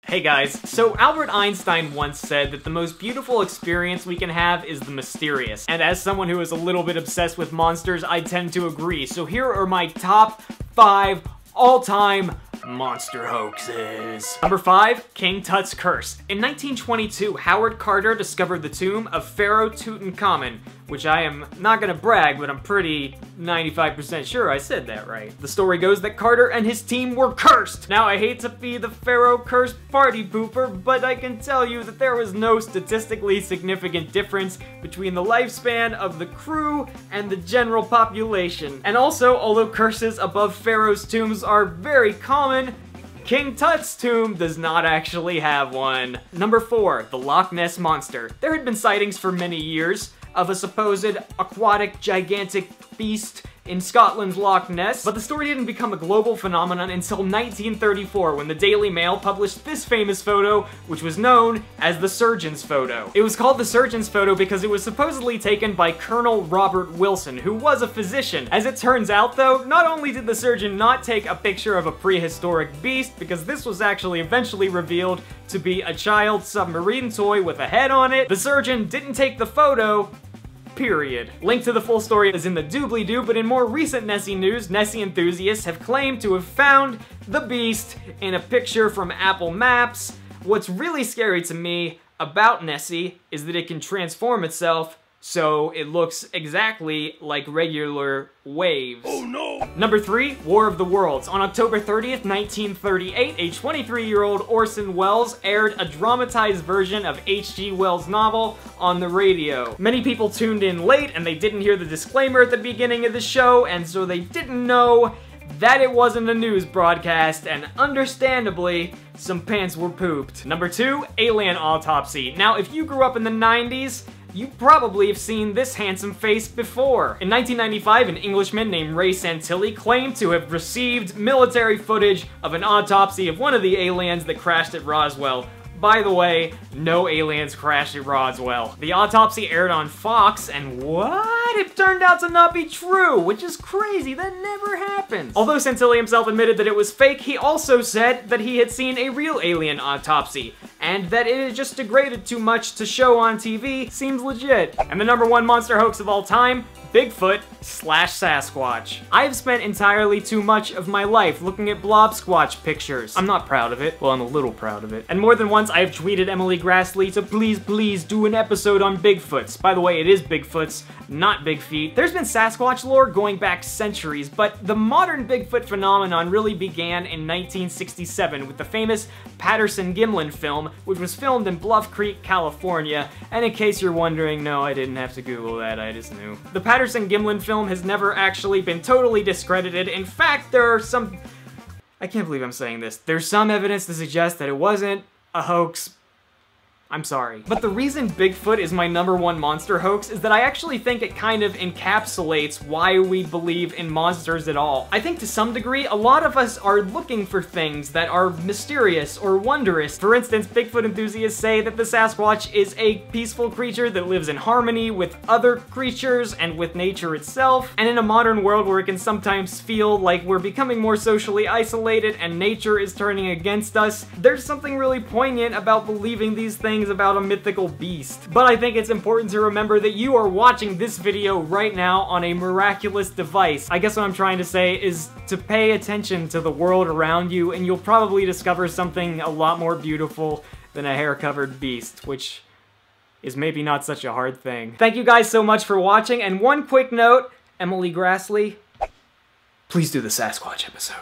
Hey guys, so Albert Einstein once said that the most beautiful experience we can have is the mysterious. And as someone who is a little bit obsessed with monsters, I tend to agree. So here are my top 5 all-time monster hoaxes. Number 5, King Tut's Curse. In 1922, Howard Carter discovered the tomb of Pharaoh Tutankhamun, which I am not gonna brag, but I'm pretty 95% sure I said that right. The story goes that Carter and his team were cursed. Now, I hate to be the Pharaoh cursed party pooper, but I can tell you that there was no statistically significant difference between the lifespan of the crew and the general population. And also, although curses above Pharaoh's tombs are very common, King Tut's tomb does not actually have one. Number 4, the Loch Ness Monster. There had been sightings for many years of a supposed aquatic gigantic beast in Scotland's Loch Ness, but the story didn't become a global phenomenon until 1934 when the Daily Mail published this famous photo, which was known as the surgeon's photo. It was called the surgeon's photo because it was supposedly taken by Colonel Robert Wilson, who was a physician. As it turns out though, not only did the surgeon not take a picture of a prehistoric beast, because this was actually eventually revealed to be a child submarine toy with a head on it, the surgeon didn't take the photo, period. Link to the full story is in the doobly-doo, but in more recent Nessie news, Nessie enthusiasts have claimed to have found the beast in a picture from Apple Maps. What's really scary to me about Nessie is that it can transform itself so it looks exactly like regular waves. Oh no! Number 3, War of the Worlds. On October 30th, 1938, a 23-year-old Orson Welles aired a dramatized version of H.G. Wells' novel on the radio. Many people tuned in late and they didn't hear the disclaimer at the beginning of the show, and so they didn't know that it wasn't a news broadcast, and understandably, some pants were pooped. Number 2, Alien Autopsy. Now, if you grew up in the 90s, you probably have seen this handsome face before. In 1995, an Englishman named Ray Santilli claimed to have received military footage of an autopsy of one of the aliens that crashed at Roswell. By the way, no aliens crashed at Roswell. The autopsy aired on Fox, and what? It turned out to not be true, which is crazy. That never happens. Although Santilli himself admitted that it was fake, he also said that he had seen a real alien autopsy, and that it had just degraded too much to show on TV seems legit. And the number 1 monster hoax of all time, Bigfoot / Sasquatch. I have spent entirely too much of my life looking at blob squatch pictures. I'm not proud of it. Well, I'm a little proud of it. And more than once, I have tweeted Emily Grassley to please do an episode on Bigfoots. By the way, it is Bigfoots, not Big Feet. There's been Sasquatch lore going back centuries, but the modern Bigfoot phenomenon really began in 1967 with the famous Patterson-Gimlin film, which was filmed in Bluff Creek, California. And in case you're wondering, no, I didn't have to Google that, I just knew. The Patterson-Gimlin film has never actually been totally discredited. In fact, there are some... I can't believe I'm saying this. There's some evidence to suggest that it wasn't a hoax. I'm sorry. But the reason Bigfoot is my number 1 monster hoax is that I actually think it kind of encapsulates why we believe in monsters at all. I think to some degree, a lot of us are looking for things that are mysterious or wondrous. For instance, Bigfoot enthusiasts say that the Sasquatch is a peaceful creature that lives in harmony with other creatures and with nature itself. And in a modern world where it can sometimes feel like we're becoming more socially isolated and nature is turning against us, there's something really poignant about believing these things about a mythical beast. But I think it's important to remember that you are watching this video right now on a miraculous device. I guess what I'm trying to say is to pay attention to the world around you, and you'll probably discover something a lot more beautiful than a hair-covered beast, which is maybe not such a hard thing. Thank you guys so much for watching, and one quick note, Emily Grassley, please do the Sasquatch episode.